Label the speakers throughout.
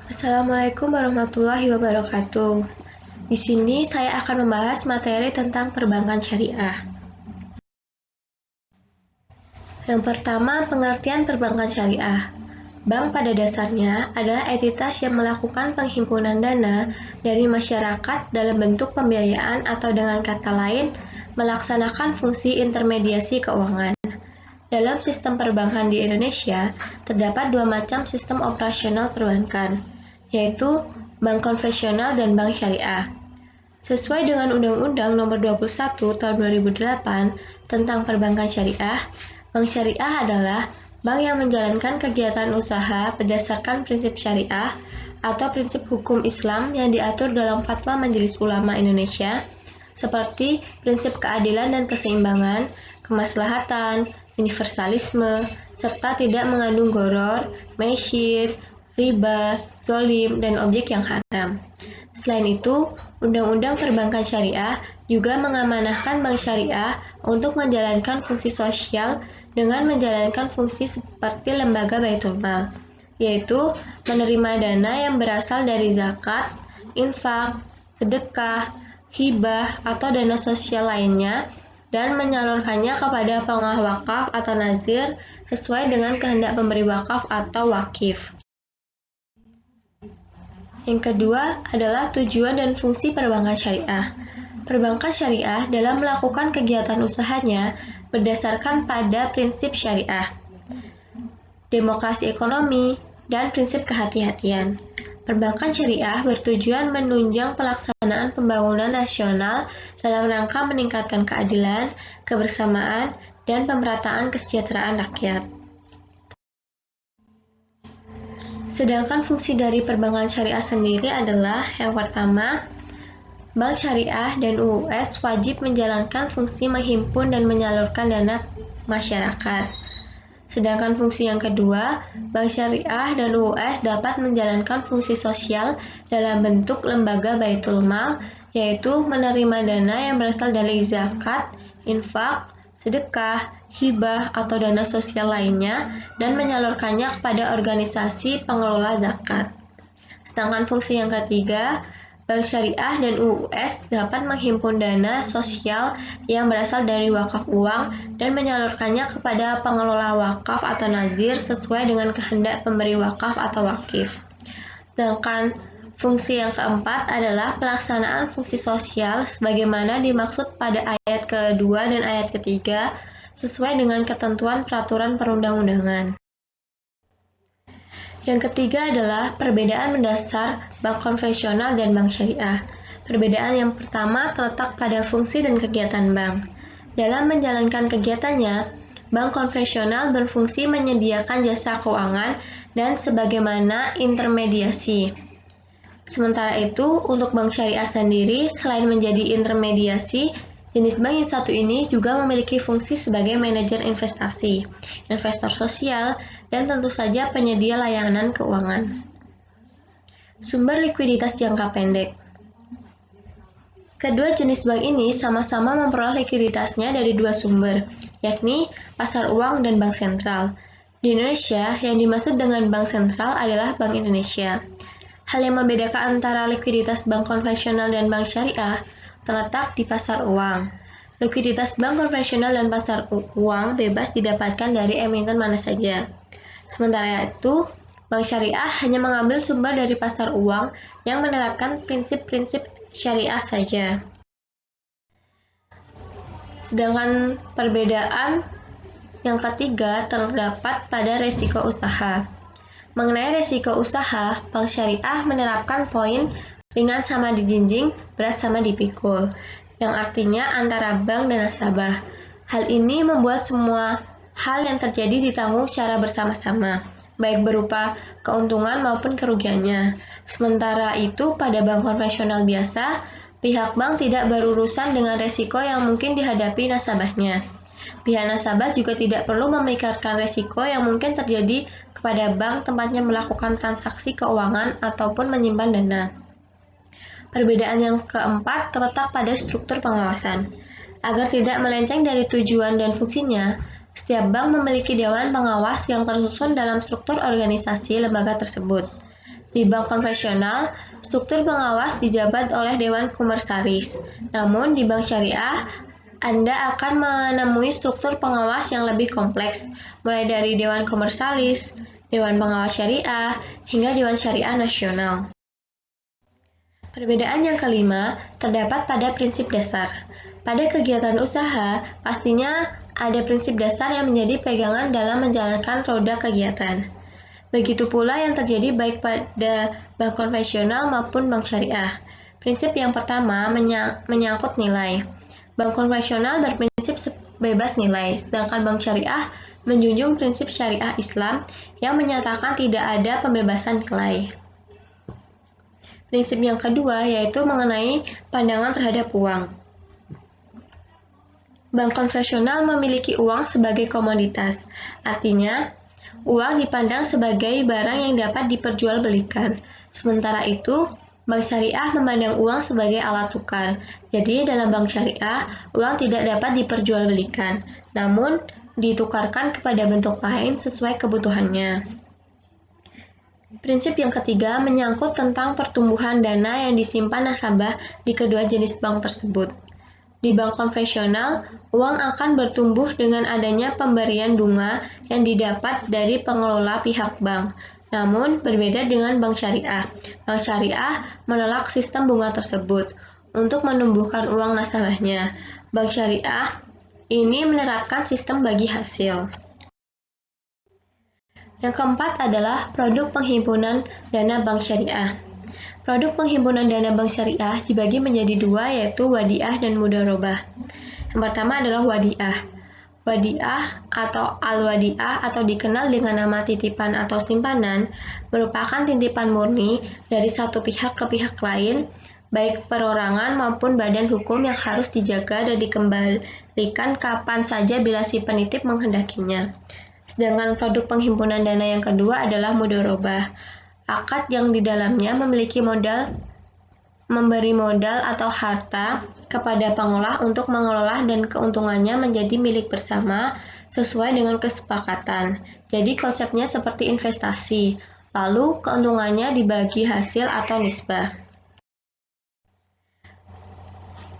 Speaker 1: Assalamualaikum warahmatullahi wabarakatuh. Di sini saya akan membahas materi tentang perbankan syariah. Yang pertama, pengertian perbankan syariah. Bank pada dasarnya adalah entitas yang melakukan penghimpunan dana dari masyarakat dalam bentuk pembiayaan atau dengan kata lain, melaksanakan fungsi intermediasi keuangan. Dalam sistem perbankan di Indonesia, terdapat dua macam sistem operasional perbankan, yaitu bank konvensional dan bank syariah. Sesuai dengan Undang-Undang Nomor 21 Tahun 2008 tentang Perbankan Syariah, bank syariah adalah bank yang menjalankan kegiatan usaha berdasarkan prinsip syariah atau prinsip hukum Islam yang diatur dalam Fatwa Majelis Ulama Indonesia, seperti prinsip keadilan dan keseimbangan, kemaslahatan, universalisme, serta tidak mengandung gharar, maisir, riba, zolim, dan objek yang haram. Selain itu, Undang-Undang Perbankan Syariah juga mengamanahkan bank syariah untuk menjalankan fungsi sosial dengan menjalankan fungsi seperti lembaga Baitul Mal, yaitu menerima dana yang berasal dari zakat, infak, sedekah, hibah, atau dana sosial lainnya dan menyalurkannya kepada pengawal wakaf atau nazir sesuai dengan kehendak pemberi wakaf atau wakif. Yang kedua adalah tujuan dan fungsi perbankan syariah. Perbankan syariah dalam melakukan kegiatan usahanya berdasarkan pada prinsip syariah, demokrasi ekonomi, dan prinsip kehati-hatian. Perbankan syariah bertujuan menunjang pelaksanaan pembangunan nasional dalam rangka meningkatkan keadilan, kebersamaan, dan pemerataan kesejahteraan rakyat. Sedangkan fungsi dari perbankan syariah sendiri adalah yang pertama, bank syariah dan UUS wajib menjalankan fungsi menghimpun dan menyalurkan dana masyarakat. Sedangkan fungsi yang kedua, bank syariah dan UUS dapat menjalankan fungsi sosial dalam bentuk lembaga Baitul Mal, yaitu menerima dana yang berasal dari zakat, infak, sedekah, hibah, atau dana sosial lainnya, dan menyalurkannya kepada organisasi pengelola zakat. Sedangkan fungsi yang ketiga, bank syariah dan UUS dapat menghimpun dana sosial yang berasal dari wakaf uang dan menyalurkannya kepada pengelola wakaf atau nazir sesuai dengan kehendak pemberi wakaf atau wakif. Sedangkan fungsi yang keempat adalah pelaksanaan fungsi sosial sebagaimana dimaksud pada ayat kedua dan ayat ketiga sesuai dengan ketentuan peraturan perundang-undangan. Yang ketiga adalah perbedaan mendasar bank konvensional dan bank syariah. Perbedaan yang pertama terletak pada fungsi dan kegiatan bank. Dalam menjalankan kegiatannya, bank konvensional berfungsi menyediakan jasa keuangan dan sebagaimana intermediasi. Sementara itu, untuk bank syariah sendiri, selain menjadi intermediasi, jenis bank yang satu ini juga memiliki fungsi sebagai manajer investasi, investor sosial, dan tentu saja penyedia layanan keuangan. Sumber likuiditas jangka pendek. Kedua jenis bank ini sama-sama memperoleh likuiditasnya dari dua sumber, yakni pasar uang dan bank sentral. Di Indonesia, yang dimaksud dengan bank sentral adalah Bank Indonesia. Hal yang membedakan antara likuiditas bank konvensional dan bank syariah terletak di pasar uang. Likuiditas bank konvensional dan pasar uang bebas didapatkan dari emiten mana saja. Sementara itu, bank syariah hanya mengambil sumber dari pasar uang yang menerapkan prinsip-prinsip syariah saja. Sedangkan perbedaan yang ketiga terdapat pada resiko usaha. Mengenai resiko usaha, bank syariah menerapkan poin ringan sama dijinjing, berat sama dipikul, yang artinya antara bank dan nasabah. Hal ini membuat semua hal yang terjadi ditanggung secara bersama-sama, baik berupa keuntungan maupun kerugiannya. Sementara itu, pada bank konvensional biasa, pihak bank tidak berurusan dengan resiko yang mungkin dihadapi nasabahnya. Pihak nasabah juga tidak perlu memikirkan resiko yang mungkin terjadi kepada bank tempatnya melakukan transaksi keuangan ataupun menyimpan dana. Perbedaan yang keempat terletak pada struktur pengawasan. Agar tidak melenceng dari tujuan dan fungsinya, setiap bank memiliki dewan pengawas yang tersusun dalam struktur organisasi lembaga tersebut. Di bank konvensional, struktur pengawas dijabat oleh Dewan Komisaris. Namun di bank syariah, Anda akan menemui struktur pengawas yang lebih kompleks, mulai dari Dewan Komisaris, Dewan Pengawas Syariah, hingga Dewan Syariah Nasional. Perbedaan yang kelima terdapat pada prinsip dasar. Pada kegiatan usaha, pastinya ada prinsip dasar yang menjadi pegangan dalam menjalankan roda kegiatan. Begitu pula yang terjadi baik pada bank konvensional maupun bank syariah. Prinsip yang pertama menyangkut nilai. Bank konvensional berprinsip bebas nilai, sedangkan bank syariah menjunjung prinsip syariah Islam yang menyatakan tidak ada pembebasan nilai. Prinsip yang kedua yaitu mengenai pandangan terhadap uang. Bank konvensional memiliki uang sebagai komoditas, artinya uang dipandang sebagai barang yang dapat diperjualbelikan. Sementara itu, bank syariah memandang uang sebagai alat tukar. Jadi, dalam bank syariah, uang tidak dapat diperjualbelikan, namun ditukarkan kepada bentuk lain sesuai kebutuhannya. Prinsip yang ketiga menyangkut tentang pertumbuhan dana yang disimpan nasabah di kedua jenis bank tersebut. Di bank konvensional, uang akan bertumbuh dengan adanya pemberian bunga yang didapat dari pengelola pihak bank. Namun, berbeda dengan bank syariah. Bank syariah menolak sistem bunga tersebut untuk menumbuhkan uang nasabahnya. Bank syariah ini menerapkan sistem bagi hasil. Yang keempat adalah produk penghimpunan dana bank syariah. Produk penghimpunan dana bank syariah dibagi menjadi dua, yaitu wadiah dan mudharabah. Yang pertama adalah wadiah. Wadiah atau al-wadiah atau dikenal dengan nama titipan atau simpanan merupakan titipan murni dari satu pihak ke pihak lain, baik perorangan maupun badan hukum yang harus dijaga dan dikembalikan kapan saja bila si penitip menghendakinya. Sedangkan produk penghimpunan dana yang kedua adalah mudharabah. Akad yang di dalamnya memberi modal atau harta kepada pengolah untuk mengelola dan keuntungannya menjadi milik bersama sesuai dengan kesepakatan. Jadi konsepnya seperti investasi, lalu keuntungannya dibagi hasil atau nisbah.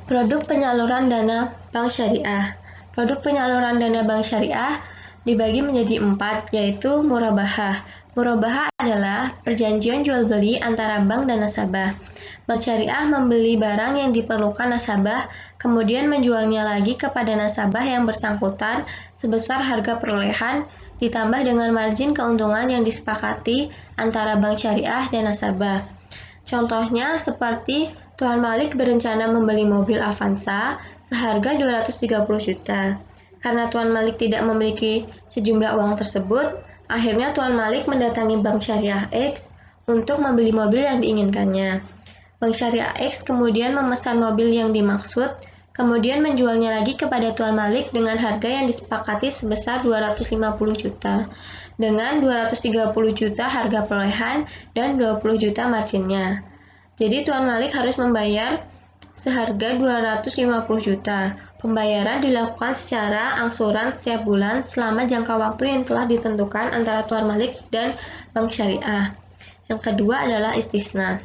Speaker 1: Produk penyaluran dana bank syariah. Produk penyaluran dana bank syariah dibagi menjadi 4, yaitu murabahah. Murabahah adalah perjanjian jual beli antara bank dan nasabah. Bank syariah membeli barang yang diperlukan nasabah, kemudian menjualnya lagi kepada nasabah yang bersangkutan sebesar harga perolehan, ditambah dengan margin keuntungan yang disepakati antara bank syariah dan nasabah. Contohnya seperti Tuan Malik berencana membeli mobil Avanza seharga 230 juta. Karena Tuan Malik tidak memiliki sejumlah uang tersebut, akhirnya Tuan Malik mendatangi Bank Syariah X untuk membeli mobil yang diinginkannya. Bank Syariah X kemudian memesan mobil yang dimaksud, kemudian menjualnya lagi kepada Tuan Malik dengan harga yang disepakati sebesar 250 juta, dengan 230 juta harga perolehan dan 20 juta marginnya. Jadi Tuan Malik harus membayar seharga 250 juta. Pembayaran dilakukan secara angsuran setiap bulan selama jangka waktu yang telah ditentukan antara Tuan Malik dan Bank Syariah. Yang kedua adalah istisna.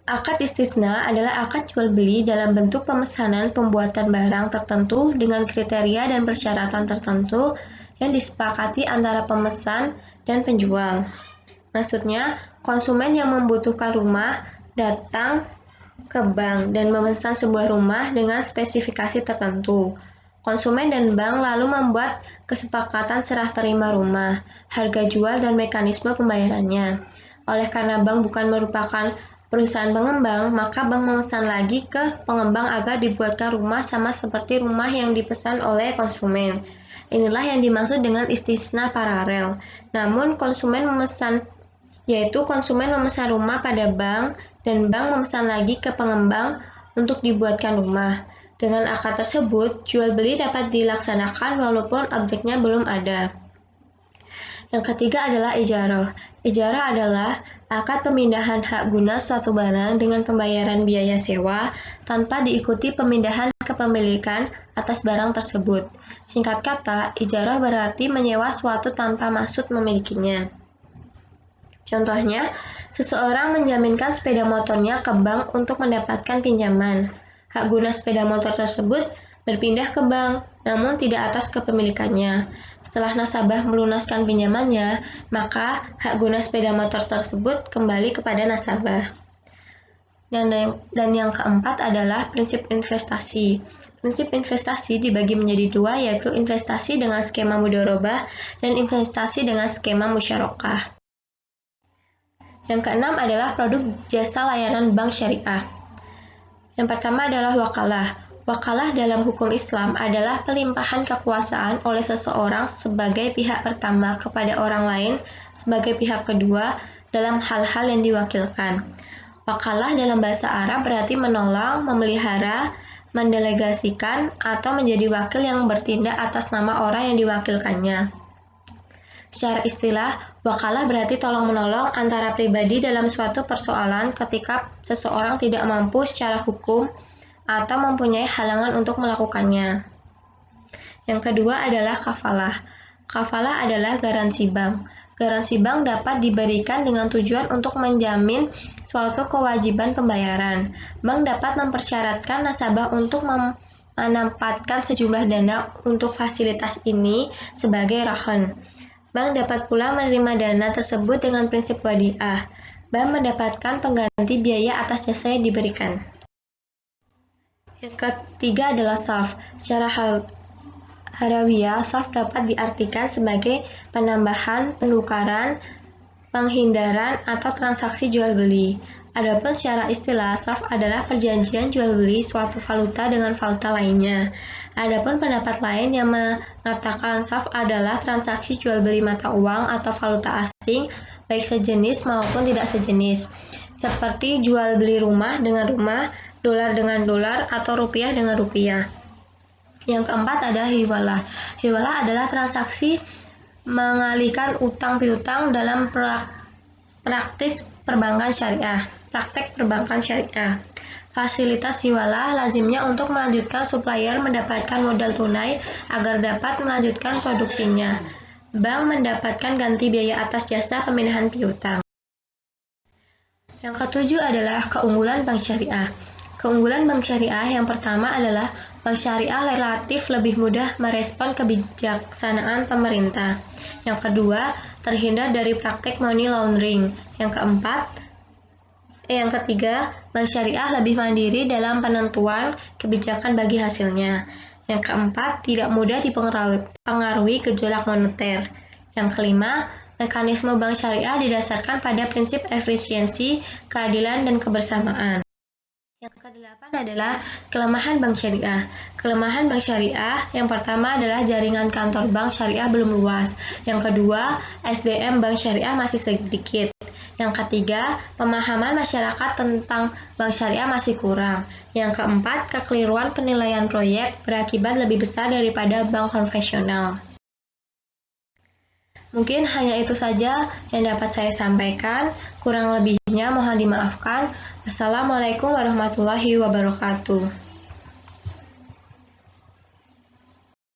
Speaker 1: Akad istisna adalah akad jual beli dalam bentuk pemesanan pembuatan barang tertentu dengan kriteria dan persyaratan tertentu yang disepakati antara pemesan dan penjual. Maksudnya, konsumen yang membutuhkan rumah datang ke bank dan memesan sebuah rumah dengan spesifikasi tertentu. Konsumen dan bank lalu membuat kesepakatan serah terima rumah, harga jual, dan mekanisme pembayarannya. Oleh karena bank bukan merupakan perusahaan pengembang, maka bank memesan lagi ke pengembang agar dibuatkan rumah sama seperti rumah yang dipesan oleh konsumen. Inilah yang dimaksud dengan istisna paralel. Namun konsumen memesan rumah pada bank dan bank memesan lagi ke pengembang untuk dibuatkan rumah. Dengan akad tersebut, jual beli dapat dilaksanakan walaupun objeknya belum ada. Yang ketiga adalah ijarah. Ijarah adalah akad pemindahan hak guna suatu barang dengan pembayaran biaya sewa tanpa diikuti pemindahan kepemilikan atas barang tersebut. Singkat kata, ijarah berarti menyewa suatu tanpa maksud memilikinya. Contohnya, seseorang menjaminkan sepeda motornya ke bank untuk mendapatkan pinjaman. Hak guna sepeda motor tersebut berpindah ke bank, namun tidak atas kepemilikannya. Setelah nasabah melunaskan pinjamannya, maka hak guna sepeda motor tersebut kembali kepada nasabah. Dan yang keempat adalah prinsip investasi. Prinsip investasi dibagi menjadi dua, yaitu investasi dengan skema mudharabah dan investasi dengan skema musyarakah. Yang keenam adalah produk jasa layanan bank syariah. Yang pertama adalah wakalah. Wakalah dalam hukum Islam adalah pelimpahan kekuasaan oleh seseorang sebagai pihak pertama kepada orang lain sebagai pihak kedua dalam hal-hal yang diwakilkan. Wakalah dalam bahasa Arab berarti menolong, memelihara, mendelegasikan, atau menjadi wakil yang bertindak atas nama orang yang diwakilkannya. Secara istilah, wakalah berarti tolong-menolong antara pribadi dalam suatu persoalan ketika seseorang tidak mampu secara hukum atau mempunyai halangan untuk melakukannya. Yang kedua adalah kafalah. Kafalah adalah garansi bank. Garansi bank dapat diberikan dengan tujuan untuk menjamin suatu kewajiban pembayaran. Bank dapat mempersyaratkan nasabah untuk menempatkan sejumlah dana untuk fasilitas ini sebagai rahan. Bank dapat pula menerima dana tersebut dengan prinsip wadiah. Bank mendapatkan pengganti biaya atas jasa yang diberikan. Yang ketiga adalah sarf. Secara harawiah, sarf dapat diartikan sebagai penambahan, penukaran, penghindaran, atau transaksi jual-beli. Adapun secara istilah, sarf adalah perjanjian jual-beli suatu valuta dengan valuta lainnya. Adapun pendapat lain yang mengatakan sarf adalah transaksi jual-beli mata uang atau valuta asing, baik sejenis maupun tidak sejenis, seperti jual-beli rumah dengan rumah, dolar dengan dolar, atau rupiah dengan rupiah. Yang keempat adalah hiwalah. Hiwalah adalah transaksi mengalihkan utang piutang dalam praktek perbankan syariah. Fasilitas hiwalah lazimnya untuk melanjutkan supplier mendapatkan modal tunai agar dapat melanjutkan produksinya. Bank mendapatkan ganti biaya atas jasa pemindahan piutang. Yang ketujuh adalah keunggulan bank syariah. Keunggulan bank syariah yang pertama adalah bank syariah relatif lebih mudah merespon kebijaksanaan pemerintah. Yang kedua, terhindar dari praktek money laundering. Yang ketiga, bank syariah lebih mandiri dalam penentuan kebijakan bagi hasilnya. Yang keempat, tidak mudah dipengaruhi gejolak moneter. Yang kelima, mekanisme bank syariah didasarkan pada prinsip efisiensi, keadilan, dan kebersamaan. Yang kedelapan adalah kelemahan bank syariah. Kelemahan bank syariah yang pertama adalah jaringan kantor bank syariah belum luas. Yang kedua, SDM bank syariah masih sedikit. Yang ketiga, pemahaman masyarakat tentang bank syariah masih kurang. Yang keempat, kekeliruan penilaian proyek berakibat lebih besar daripada bank konvensional. Mungkin hanya itu saja yang dapat saya sampaikan. Kurang lebihnya mohon dimaafkan. Wassalamualaikum warahmatullahi wabarakatuh.